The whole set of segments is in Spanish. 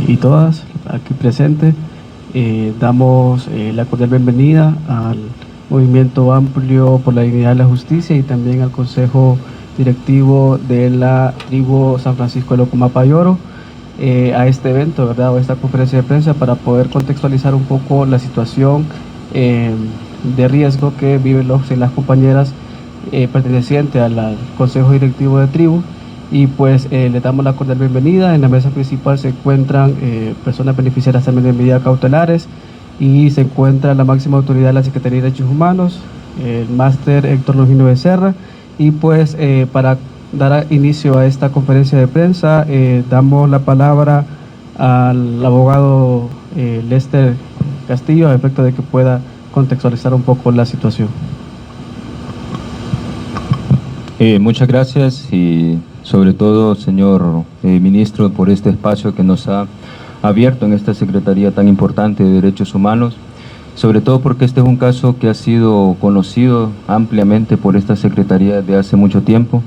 y todas aquí presentes. Damos la cordial bienvenida al Movimiento Amplio por la Dignidad y la Justicia y también al Consejo Directivo de la Tribu San Francisco de Locumapa y Oro a este evento, ¿verdad? O a esta conferencia de prensa para poder contextualizar un poco la situación de riesgo que viven los y las compañeras pertenecientes al Consejo Directivo de Tribu. Y pues le damos la cordial bienvenida. En la mesa principal se encuentran personas beneficiarias también de medidas cautelares y se encuentra la máxima autoridad de la Secretaría de Derechos Humanos, el máster Héctor Longino Becerra. Y pues para dar inicio a esta conferencia de prensa damos la palabra al abogado Lester Castillo a efecto de que pueda contextualizar un poco la situación. Muchas gracias y sobre todo, señor ministro, por este espacio que nos ha abierto en esta Secretaría tan importante de Derechos Humanos, sobre todo porque este es un caso que ha sido conocido ampliamente por esta Secretaría desde hace mucho tiempo,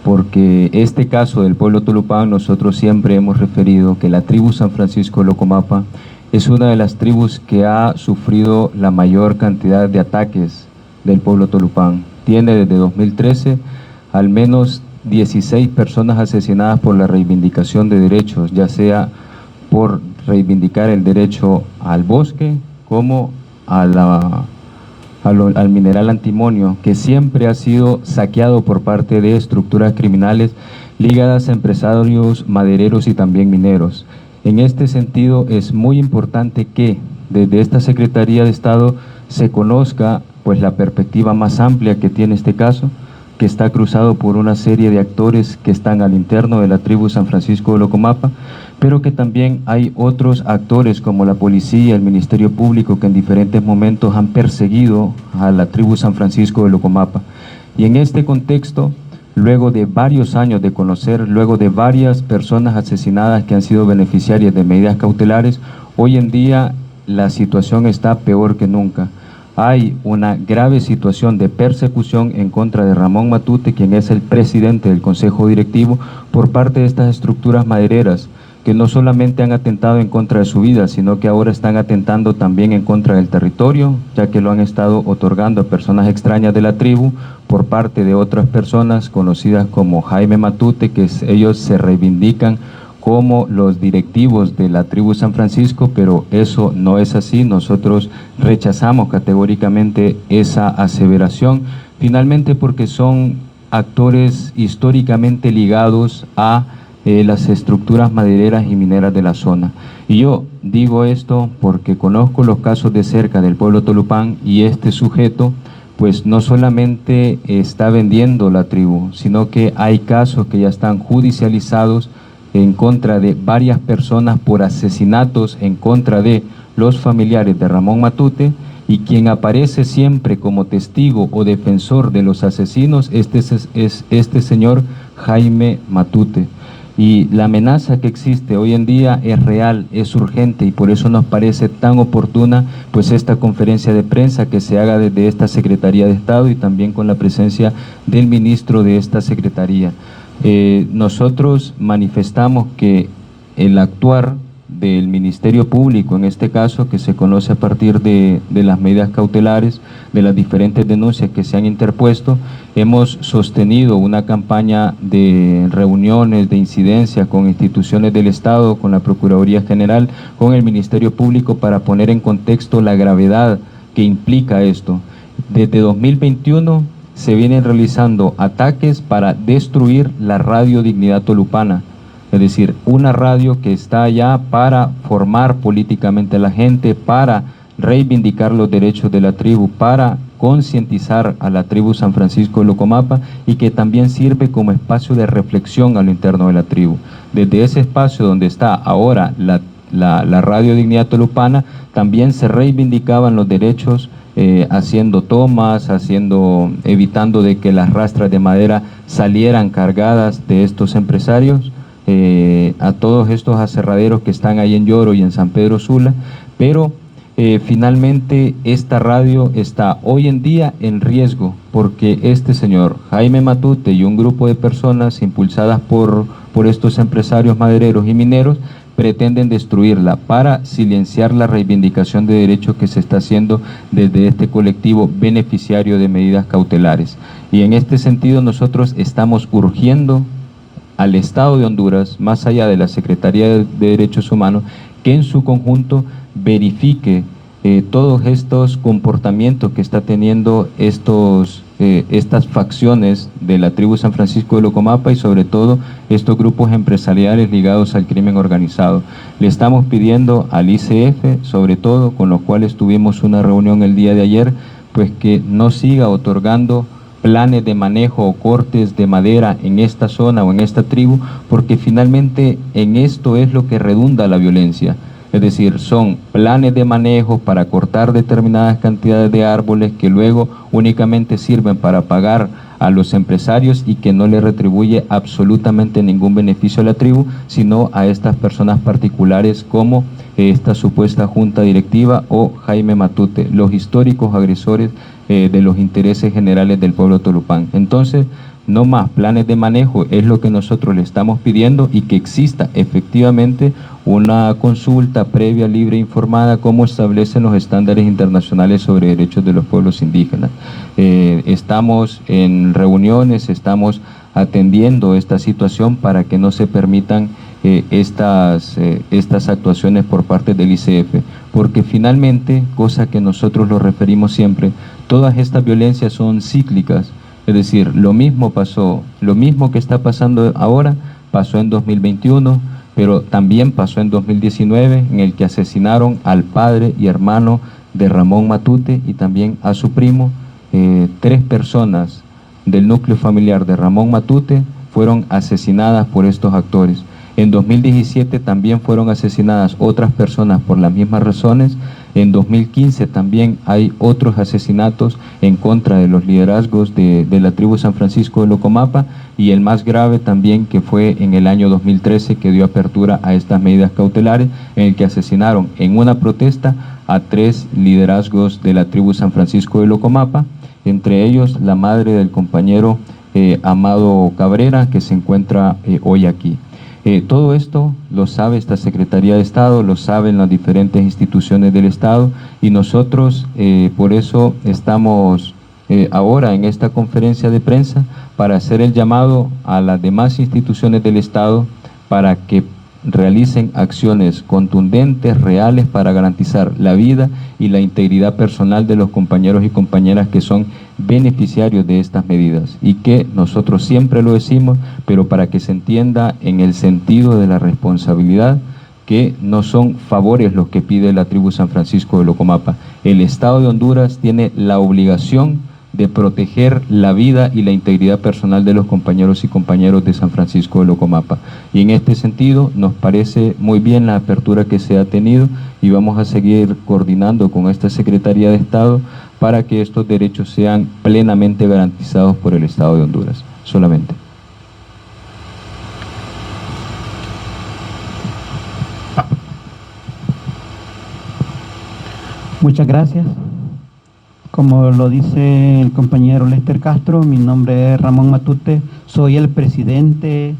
porque este caso del pueblo Tolupán nosotros siempre hemos referido que la tribu San Francisco de Locumapa es una de las tribus que ha sufrido la mayor cantidad de ataques del pueblo Tolupán. Tiene desde 2013 al menos 16 personas asesinadas por la reivindicación de derechos, ya sea por reivindicar el derecho al bosque como al mineral antimonio, que siempre ha sido saqueado por parte de estructuras criminales ligadas a empresarios madereros y también mineros. En este sentido es muy importante que desde esta Secretaría de Estado se conozca pues la perspectiva más amplia que tiene este caso, que está cruzado por una serie de actores que están al interno de la tribu San Francisco de Locumapa, pero que también hay otros actores como la policía, el Ministerio Público, que en diferentes momentos han perseguido a la tribu San Francisco de Locumapa. Y en este contexto, luego de varios años de conocer, luego de varias personas asesinadas que han sido beneficiarias de medidas cautelares, hoy en día la situación está peor que nunca. Hay una grave situación de persecución en contra de Ramón Matute, quien es el presidente del Consejo Directivo, por parte de estas estructuras madereras, que no solamente han atentado en contra de su vida, sino que ahora están atentando también en contra del territorio, ya que lo han estado otorgando a personas extrañas de la tribu por parte de otras personas conocidas como Jaime Matute, que ellos se reivindican como los directivos de la tribu San Francisco, pero eso no es así. Nosotros rechazamos categóricamente esa aseveración, finalmente porque son actores históricamente ligados a las estructuras madereras y mineras de la zona. Y yo digo esto porque conozco los casos de cerca del pueblo Tolupán, y este sujeto pues no solamente está vendiendo la tribu, sino que hay casos que ya están judicializados en contra de varias personas por asesinatos en contra de los familiares de Ramón Matute, y quien aparece siempre como testigo o defensor de los asesinos es este señor Jaime Matute. Y la amenaza que existe hoy en día es real, es urgente, y por eso nos parece tan oportuna pues esta conferencia de prensa que se haga desde esta Secretaría de Estado y también con la presencia del ministro de esta Secretaría. Nosotros manifestamos que el actuar del Ministerio Público, en este caso, que se conoce a partir de las medidas cautelares, de las diferentes denuncias que se han interpuesto, hemos sostenido una campaña de reuniones, de incidencia con instituciones del Estado, con la Procuraduría General, con el Ministerio Público, para poner en contexto la gravedad que implica esto. Desde 2021 se vienen realizando ataques para destruir la radio Dignidad Tolupana, es decir, una radio que está allá para formar políticamente a la gente, para reivindicar los derechos de la tribu, para concientizar a la tribu San Francisco de Locumapa, y que también sirve como espacio de reflexión a lo interno de la tribu. Desde ese espacio donde está ahora la radio Dignidad Tolupana, también se reivindicaban los derechos, haciendo tomas, evitando de que las rastras de madera salieran cargadas de estos empresarios, a todos estos aserraderos que están ahí en Lloro y en San Pedro Sula, pero finalmente esta radio está hoy en día en riesgo porque este señor Jaime Matute y un grupo de personas impulsadas por estos empresarios madereros y mineros pretenden destruirla para silenciar la reivindicación de derechos que se está haciendo desde este colectivo beneficiario de medidas cautelares. Y en este sentido nosotros estamos urgiendo al Estado de Honduras, más allá de la Secretaría de Derechos Humanos, que en su conjunto verifique todos estos comportamientos que está teniendo estas facciones de la tribu San Francisco de Locomapa y sobre todo estos grupos empresariales ligados al crimen organizado. Le estamos pidiendo al ICF, sobre todo, con los cuales tuvimos una reunión el día de ayer, pues que no siga otorgando planes de manejo o cortes de madera en esta zona o en esta tribu, porque finalmente en esto es lo que redunda la violencia. Es decir, son planes de manejo para cortar determinadas cantidades de árboles que luego únicamente sirven para pagar a los empresarios y que no le retribuye absolutamente ningún beneficio a la tribu, sino a estas personas particulares como esta supuesta junta directiva o Jaime Matute, los históricos agresores de los intereses generales del pueblo tolupán. Entonces, no más planes de manejo, es lo que nosotros le estamos pidiendo, y que exista efectivamente una consulta previa, libre e informada, como establecen los estándares internacionales sobre derechos de los pueblos indígenas. Estamos en reuniones, estamos atendiendo esta situación para que no se permitan estas actuaciones por parte del ICF, porque finalmente, cosa que nosotros lo referimos siempre, todas estas violencias son cíclicas. Es decir, lo mismo que está pasando ahora, pasó en 2021, pero también pasó en 2019, en el que asesinaron al padre y hermano de Ramón Matute y también a su primo. 3 personas del núcleo familiar de Ramón Matute fueron asesinadas por estos actores. En 2017 también fueron asesinadas otras personas por las mismas razones. En 2015 también hay otros asesinatos en contra de los liderazgos de la tribu San Francisco de Locomapa, y el más grave también, que fue en el año 2013, que dio apertura a estas medidas cautelares, en el que asesinaron en una protesta a 3 liderazgos de la tribu San Francisco de Locomapa, entre ellos la madre del compañero Amado Cabrera, que se encuentra hoy aquí. Todo esto lo sabe esta Secretaría de Estado, lo saben las diferentes instituciones del Estado, y nosotros por eso estamos ahora en esta conferencia de prensa para hacer el llamado a las demás instituciones del Estado para que realicen acciones contundentes, reales, para garantizar la vida y la integridad personal de los compañeros y compañeras que son beneficiarios de estas medidas, y que nosotros siempre lo decimos, pero para que se entienda en el sentido de la responsabilidad, que no son favores los que pide la tribu San Francisco de Locomapa. El Estado de Honduras tiene la obligación de proteger la vida y la integridad personal de los compañeros y compañeras de San Francisco de Locomapa. Y en este sentido nos parece muy bien la apertura que se ha tenido, y vamos a seguir coordinando con esta Secretaría de Estado para que estos derechos sean plenamente garantizados por el Estado de Honduras. Solamente. Muchas gracias. Como lo dice el compañero Lester Castro, mi nombre es Ramón Matute, soy el presidente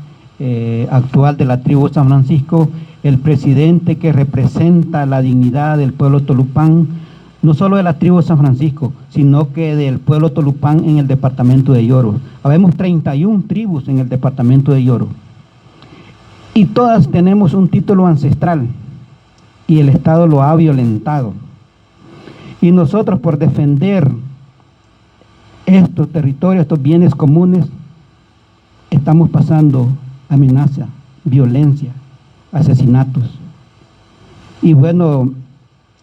actual de la tribu San Francisco, el presidente que representa la dignidad del pueblo tolupán, no solo de la tribu San Francisco, sino que del pueblo tolupán en el departamento de Lloro. Habemos 31 tribus en el departamento de Lloro, y todas tenemos un título ancestral, y el Estado lo ha violentado. Y nosotros, por defender estos territorios, estos bienes comunes, estamos pasando amenaza, violencia, asesinatos. Y bueno,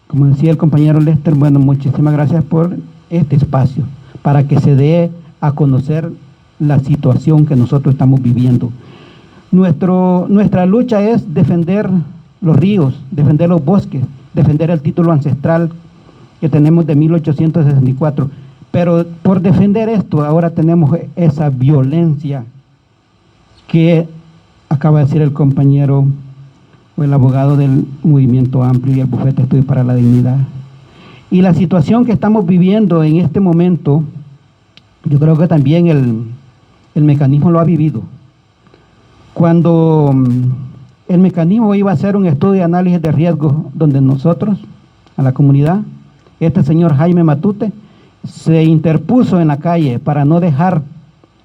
como decía el compañero Lester, bueno, muchísimas gracias por este espacio, para que se dé a conocer la situación que nosotros estamos viviendo. Nuestra lucha es defender los ríos, defender los bosques, defender el título ancestral que tenemos de 1864, pero por defender esto ahora tenemos esa violencia que acaba de decir el compañero o el abogado del Movimiento Amplio y el Bufete de Estudios para la Dignidad. Y la situación que estamos viviendo en este momento, yo creo que también el mecanismo lo ha vivido. Cuando el mecanismo iba a hacer un estudio de análisis de riesgo donde nosotros, a la comunidad, este señor Jaime Matute, se interpuso en la calle para no dejar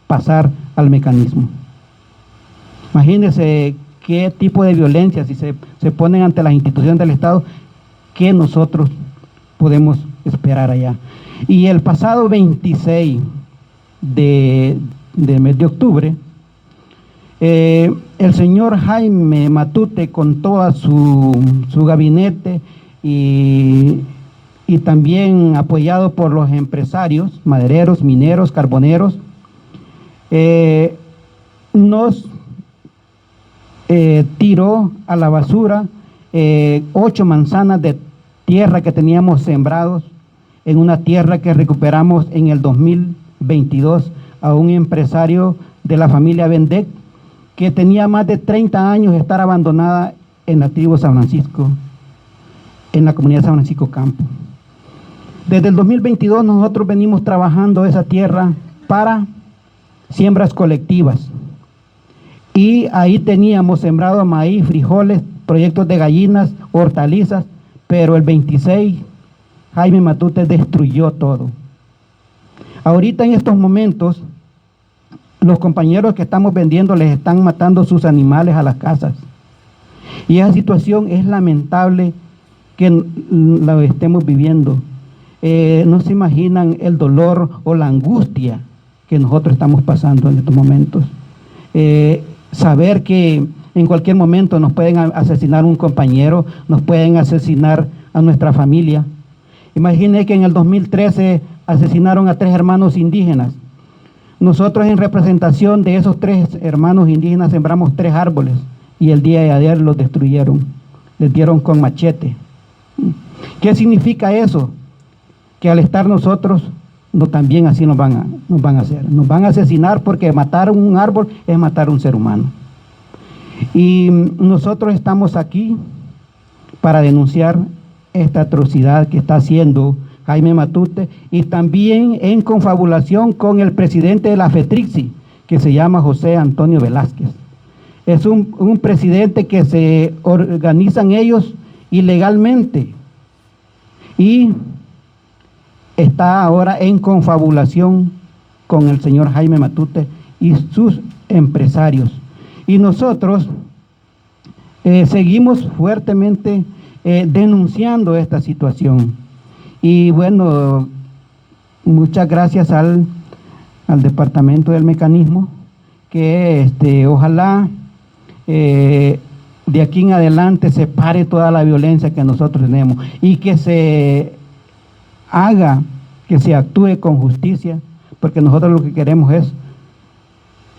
pasar al mecanismo. Imagínense qué tipo de violencia, si se ponen ante las instituciones del Estado, que nosotros podemos esperar allá. Y el pasado 26 de mes de octubre, el señor Jaime Matute, con toda su gabinete y también apoyado por los empresarios, madereros, mineros, carboneros, nos tiró a la basura 8 manzanas de tierra que teníamos sembrados en una tierra que recuperamos en el 2022 a un empresario de la familia Bendec que tenía más de 30 años de estar abandonada en la tribu San Francisco, en la comunidad de San Francisco Campo. Desde el 2022 nosotros venimos trabajando esa tierra para siembras colectivas y ahí teníamos sembrado maíz, frijoles, proyectos de gallinas, hortalizas, pero el 26 Jaime Matute destruyó todo. Ahorita en estos momentos los compañeros que estamos vendiendo les están matando sus animales a las casas y esa situación es lamentable que la estemos viviendo. No se imaginan el dolor o la angustia que nosotros estamos pasando en estos momentos. Saber que en cualquier momento nos pueden asesinar un compañero, nos pueden asesinar a nuestra familia. Imagine que en el 2013 asesinaron a 3 hermanos indígenas. Nosotros en representación de esos 3 hermanos indígenas sembramos 3 árboles y el día de ayer los destruyeron, les dieron con machete. ¿Qué significa eso? Que al estar nosotros, también así nos van a hacer. Nos van a asesinar porque matar un árbol es matar a un ser humano. Y nosotros estamos aquí para denunciar esta atrocidad que está haciendo Jaime Matute y también en confabulación con el presidente de la FETRIXI, que se llama José Antonio Velázquez. Es un presidente que se organizan ellos ilegalmente y está ahora en confabulación con el señor Jaime Matute y sus empresarios. Y nosotros seguimos fuertemente denunciando esta situación. Y bueno, muchas gracias al Departamento del Mecanismo, que ojalá de aquí en adelante se pare toda la violencia que nosotros tenemos y que se haga, que se actúe con justicia, porque nosotros lo que queremos es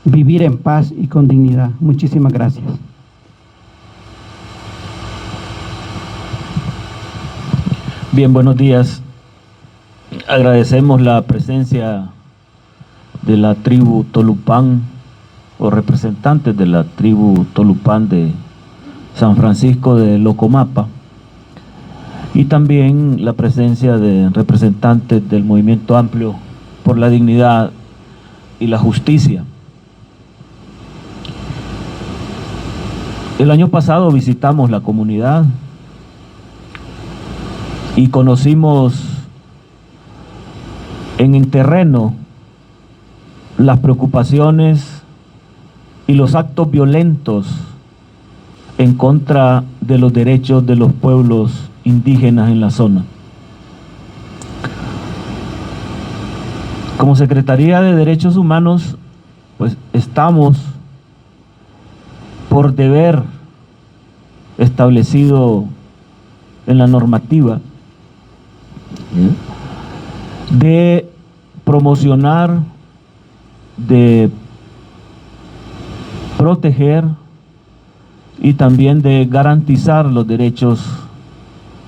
vivir en paz y con dignidad. Muchísimas gracias. Bien, buenos días. Agradecemos la presencia de la tribu Tolupán o representantes de la tribu Tolupán de San Francisco de Locomapa y también la presencia de representantes del Movimiento Amplio por la Dignidad y la Justicia. El año pasado visitamos la comunidad y conocimos en el terreno las preocupaciones y los actos violentos en contra de los derechos de los pueblos indígenas en la zona. Como Secretaría de Derechos Humanos, pues estamos por deber establecido en la normativa de promocionar, de proteger y también de garantizar los derechos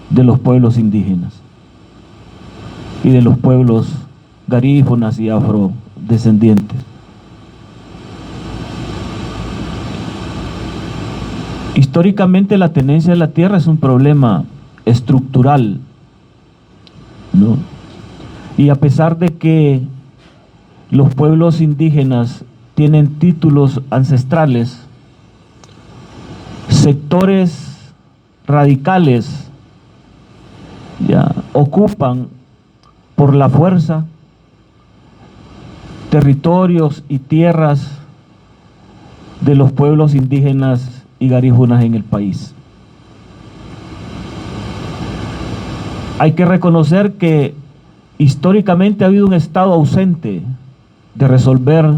de los pueblos indígenas y de los pueblos garífunas y afrodescendientes. Históricamente la tenencia de la tierra es un problema estructural, ¿no? Y a pesar de que los pueblos indígenas tienen títulos ancestrales, sectores radicales ya ocupan por la fuerza territorios y tierras de los pueblos indígenas y garífunas en el país. Hay que reconocer que históricamente ha habido un Estado ausente de resolver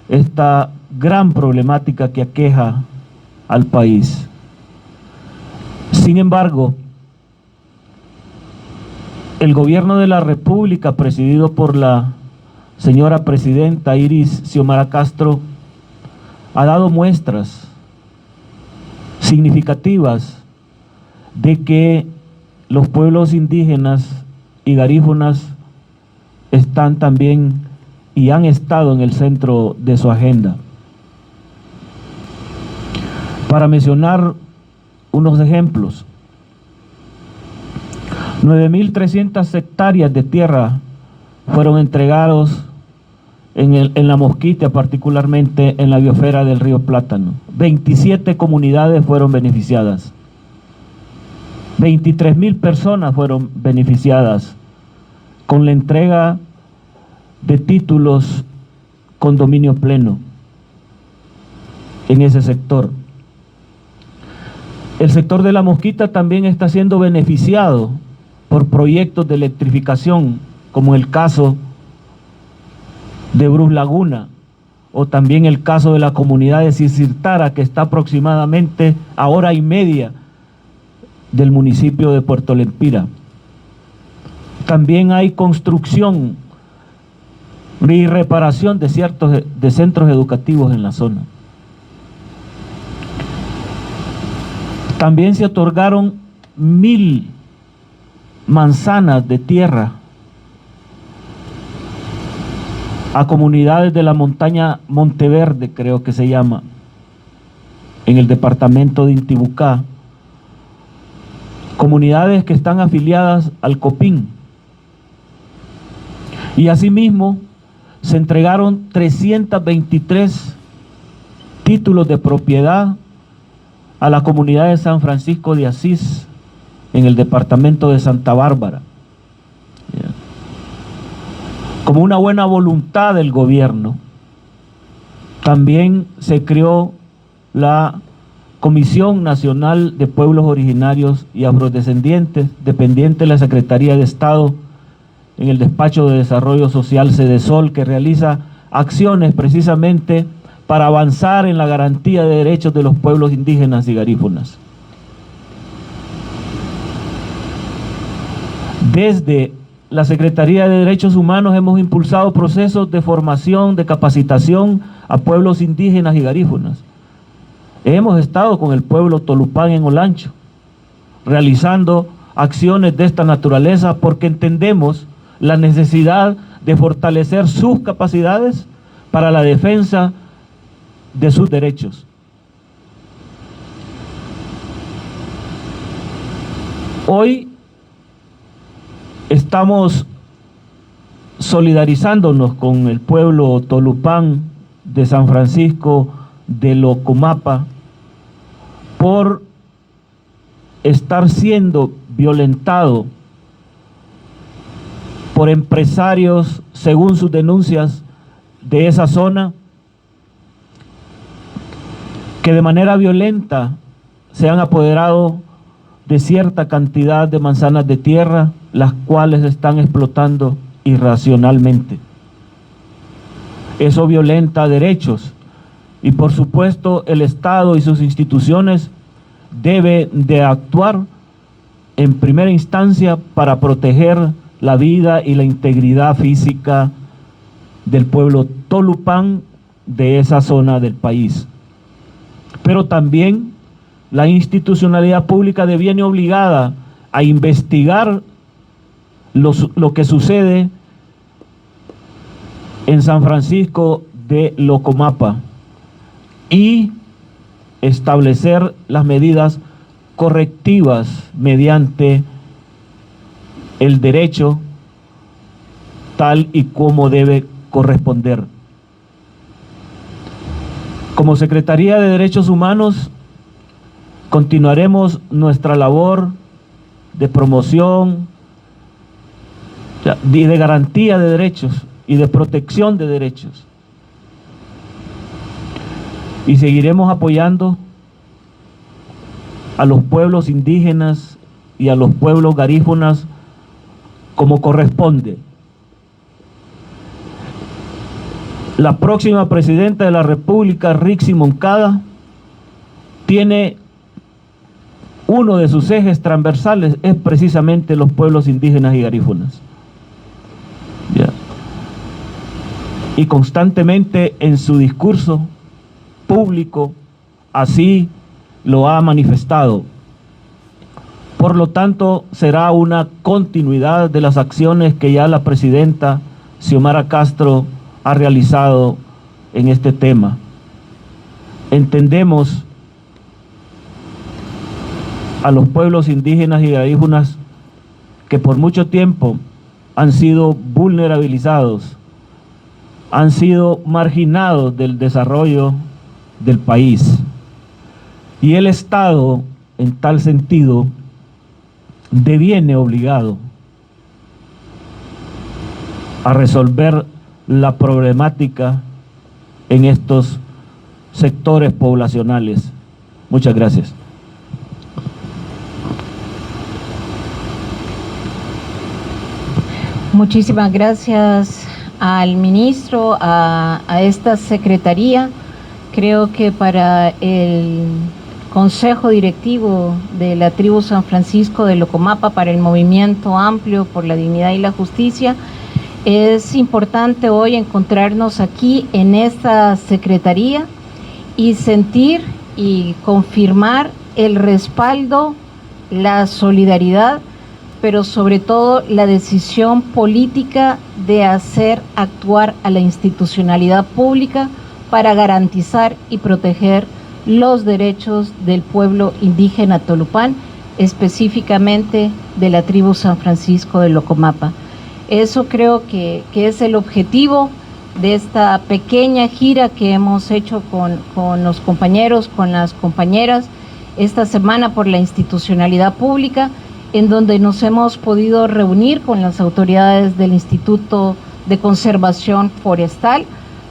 esta gran problemática que aqueja al país. Sin embargo, el gobierno de la República, presidido por la señora presidenta Iris Xiomara Castro, ha dado muestras significativas de que los pueblos indígenas y garífunas están también y han estado en el centro de su agenda. Para mencionar unos ejemplos, 9.300 hectáreas de tierra fueron entregados en la Mosquitia, particularmente en la biosfera del río Plátano. 27 comunidades fueron beneficiadas. 23.000 personas fueron beneficiadas con la entrega de títulos con dominio pleno en ese sector. El sector de la Mosquita también está siendo beneficiado por proyectos de electrificación, como el caso de Brus Laguna, o también el caso de la comunidad de Cicirtara, que está aproximadamente a hora y media del municipio de Puerto Lempira. También hay construcción y reparación de centros educativos en la zona. También se otorgaron 1.000 manzanas de tierra a comunidades de la montaña Monteverde, creo que se llama, en el departamento de Intibucá, comunidades que están afiliadas al COPIN. Y asimismo se entregaron 323 títulos de propiedad a la comunidad de San Francisco de Asís, en el departamento de Santa Bárbara. Como una buena voluntad del gobierno, también se creó la Comisión Nacional de Pueblos Originarios y Afrodescendientes, dependiente de la Secretaría de Estado, en el Despacho de Desarrollo Social CEDESOL, que realiza acciones precisamente para avanzar en la garantía de derechos de los pueblos indígenas y garífunas. Desde la Secretaría de Derechos Humanos hemos impulsado procesos de formación, de capacitación a pueblos indígenas y garífunas. Hemos estado con el pueblo Tolupán en Olancho, realizando acciones de esta naturaleza porque entendemos la necesidad de fortalecer sus capacidades para la defensa de sus derechos. Hoy estamos solidarizándonos con el pueblo Tolupán de San Francisco de Locumapa por estar siendo violentado por empresarios, según sus denuncias, de esa zona, que de manera violenta se han apoderado de cierta cantidad de manzanas de tierra, las cuales están explotando irracionalmente. Eso violenta derechos y por supuesto el Estado y sus instituciones deben de actuar en primera instancia para proteger la vida y la integridad física del pueblo Tolupán de esa zona del país. Pero también la institucionalidad pública deviene obligada a investigar lo que sucede en San Francisco de Locumapa y establecer las medidas correctivas mediante el derecho tal y como debe corresponder. Como Secretaría de Derechos Humanos continuaremos nuestra labor de promoción y de garantía de derechos y de protección de derechos. Y seguiremos apoyando a los pueblos indígenas y a los pueblos garífunas como corresponde. La próxima presidenta de la República, Rixi Moncada, tiene uno de sus ejes transversales, es precisamente los pueblos indígenas y garífunas. ¿Ya? Y constantemente en su discurso público así lo ha manifestado. Por lo tanto, será una continuidad de las acciones que ya la presidenta Xiomara Castro ha realizado en este tema. Entendemos a los pueblos indígenas y garífunas que por mucho tiempo han sido vulnerabilizados, han sido marginados del desarrollo del país. Y el Estado, en tal sentido, deviene obligado a resolver la problemática en estos sectores poblacionales. Muchas gracias. Muchísimas gracias al ministro, a esta secretaría. Creo que para el Consejo Directivo de la Tribu San Francisco de Locomapa, para el Movimiento Amplio por la Dignidad y la Justicia, es importante hoy encontrarnos aquí en esta secretaría y sentir y confirmar el respaldo, la solidaridad, pero sobre todo la decisión política de hacer actuar a la institucionalidad pública para garantizar y proteger los derechos del pueblo indígena Tolupán, específicamente de la tribu San Francisco de Locomapa. Eso creo que es el objetivo de esta pequeña gira que hemos hecho con los compañeros, con las compañeras, esta semana por la institucionalidad pública, en donde nos hemos podido reunir con las autoridades del Instituto de Conservación Forestal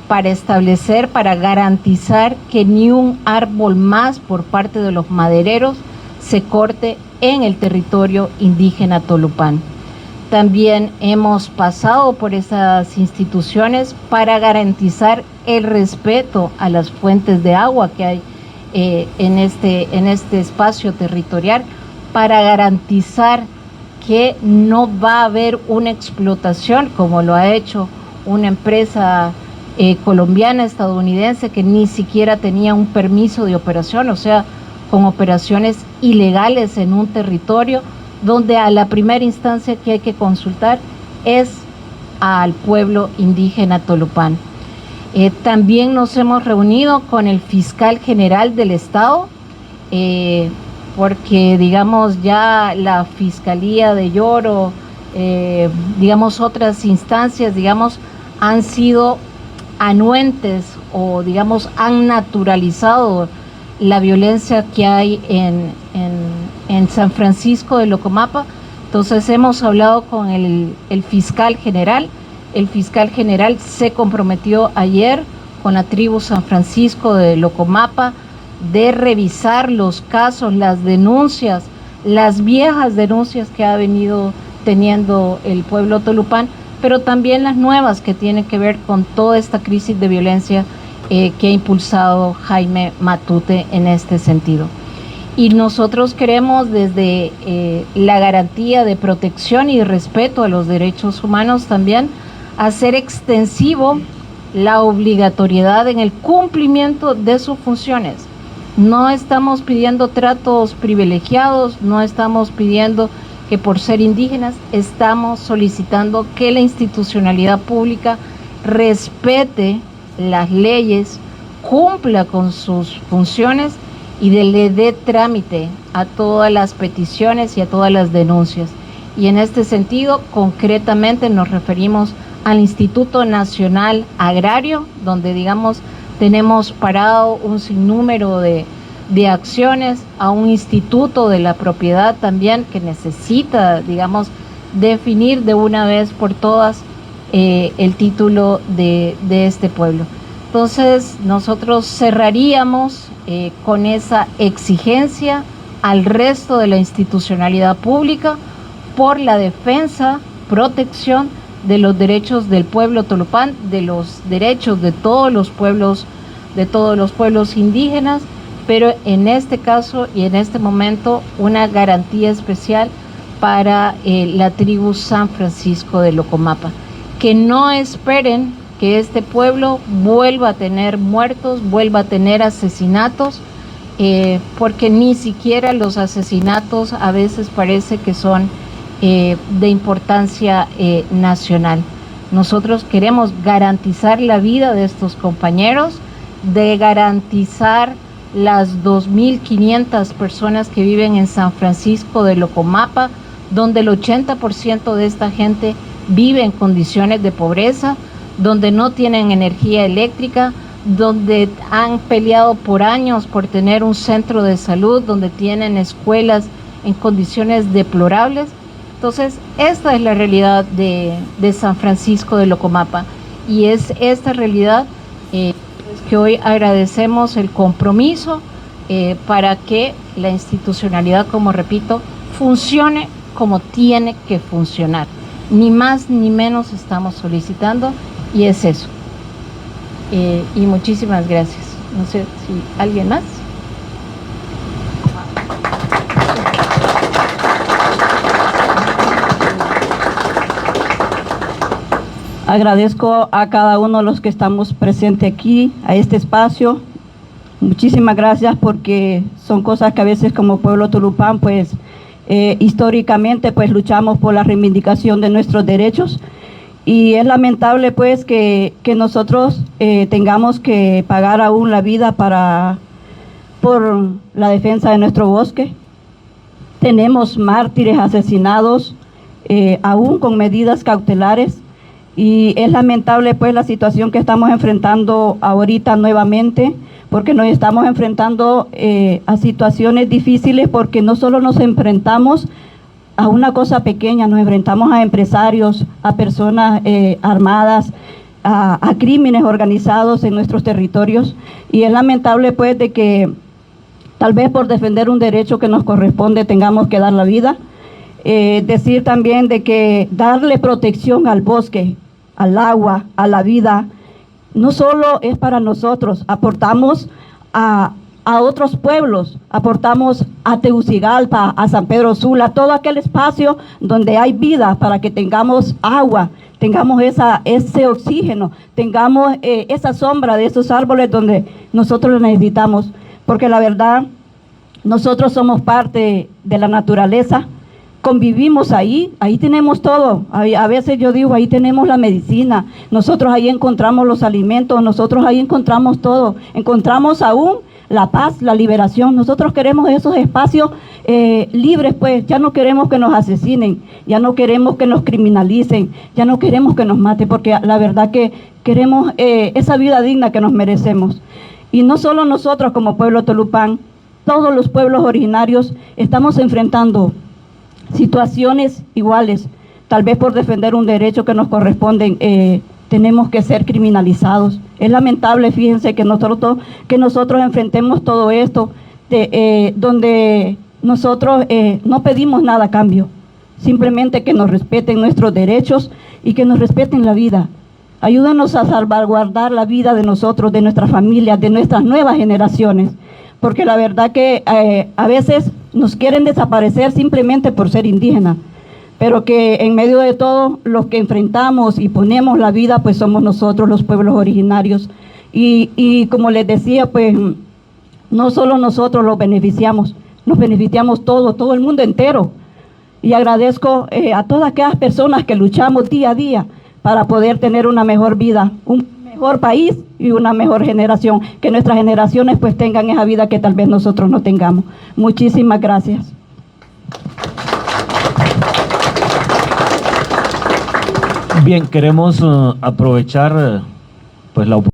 para establecer, para garantizar que ni un árbol más por parte de los madereros se corte en el territorio indígena Tolupán. También hemos pasado por esas instituciones para garantizar el respeto a las fuentes de agua que hay en este espacio territorial, para garantizar que no va a haber una explotación como lo ha hecho una empresa colombiana, estadounidense, que ni siquiera tenía un permiso de operación, o sea, con operaciones ilegales en un territorio donde a la primera instancia que hay que consultar es al pueblo indígena Tolupán. También nos hemos reunido con el fiscal general del estado, porque digamos ya la Fiscalía de Lloro, digamos otras instancias, digamos, han sido anuentes o digamos han naturalizado la violencia que hay en San Francisco de Locomapa. Entonces hemos hablado con el fiscal general. El fiscal general se comprometió ayer con la tribu San Francisco de Locomapa de revisar los casos, las denuncias, las viejas denuncias que ha venido teniendo el pueblo Tolupán, pero también las nuevas que tienen que ver con toda esta crisis de violencia que ha impulsado Jaime Matute en este sentido. Y nosotros queremos, desde la garantía de protección y de respeto a los derechos humanos, también hacer extensivo la obligatoriedad en el cumplimiento de sus funciones. No estamos pidiendo tratos privilegiados, no estamos pidiendo que por ser indígenas, estamos solicitando que la institucionalidad pública respete las leyes, cumpla con sus funciones y le dé trámite a todas las peticiones y a todas las denuncias. Y en este sentido, concretamente nos referimos al Instituto Nacional Agrario, donde digamos tenemos parado un sinnúmero de de acciones, a un instituto de la propiedad también que necesita, digamos, definir de una vez por todas el título de este pueblo. Entonces nosotros cerraríamos con esa exigencia al resto de la institucionalidad pública por la defensa, protección de los derechos del pueblo tolupán, de los derechos de todos los pueblos indígenas, pero en este caso y en este momento una garantía especial para la tribu San Francisco de Locomapa. Que no esperen que este pueblo vuelva a tener muertos, vuelva a tener asesinatos, porque ni siquiera los asesinatos a veces parece que son de importancia nacional. Nosotros queremos garantizar la vida de estos compañeros, de garantizar las 2.500 personas que viven en San Francisco de Locomapa, donde el 80% de esta gente vive en condiciones de pobreza, donde no tienen energía eléctrica, donde han peleado por años por tener un centro de salud, donde tienen escuelas en condiciones deplorables. Entonces, esta es la realidad de San Francisco de Locomapa, y es esta realidad que hoy agradecemos el compromiso para que la institucionalidad, como repito, funcione como tiene que funcionar. Ni más ni menos estamos solicitando, y es eso. Y muchísimas gracias. No sé si alguien más. Agradezco a cada uno de los que estamos presentes aquí, a este espacio. Muchísimas gracias, porque son cosas que a veces como pueblo tolupán, pues históricamente pues luchamos por la reivindicación de nuestros derechos, y es lamentable pues que nosotros tengamos que pagar aún la vida por la defensa de nuestro bosque. Tenemos mártires asesinados aún con medidas cautelares. Y es lamentable pues la situación que estamos enfrentando ahorita nuevamente, porque nos estamos enfrentando a situaciones difíciles, porque no solo nos enfrentamos a una cosa pequeña, nos enfrentamos a empresarios, a personas armadas, a crímenes organizados en nuestros territorios. Y es lamentable pues de que tal vez por defender un derecho que nos corresponde tengamos que dar la vida. Decir también de que darle protección al bosque, al agua, a la vida, no solo es para nosotros, aportamos a otros pueblos, aportamos a Tegucigalpa, a San Pedro Sula, todo aquel espacio donde hay vida, para que tengamos agua, tengamos ese oxígeno, tengamos esa sombra de esos árboles donde nosotros lo necesitamos, porque la verdad, nosotros somos parte de la naturaleza. Convivimos ahí tenemos todo. A veces yo digo, ahí tenemos la medicina, nosotros ahí encontramos los alimentos, nosotros ahí encontramos todo, encontramos aún la paz, la liberación. Nosotros queremos esos espacios libres, pues ya no queremos que nos asesinen, ya no queremos que nos criminalicen, ya no queremos que nos maten, porque la verdad que queremos esa vida digna que nos merecemos. Y no solo nosotros como pueblo tolupán, todos los pueblos originarios estamos enfrentando situaciones iguales. Tal vez por defender un derecho que nos corresponde tenemos que ser criminalizados. Es lamentable, fíjense, que nosotros enfrentemos todo esto donde nosotros no pedimos nada a cambio, simplemente que nos respeten nuestros derechos y que nos respeten la vida. Ayúdanos a salvaguardar la vida de nosotros, de nuestras familias, de nuestras nuevas generaciones, porque la verdad que a veces nos quieren desaparecer simplemente por ser indígenas, pero que en medio de todo los que enfrentamos y ponemos la vida, pues somos nosotros, los pueblos originarios. Y como les decía, pues no solo nosotros nos beneficiamos todo el mundo entero. Y agradezco a todas aquellas personas que luchamos día a día para poder tener una mejor vida, un mejor país y una mejor generación, que nuestras generaciones pues tengan esa vida que tal vez nosotros no tengamos. Muchísimas gracias. Bien, queremos aprovechar pues la oportunidad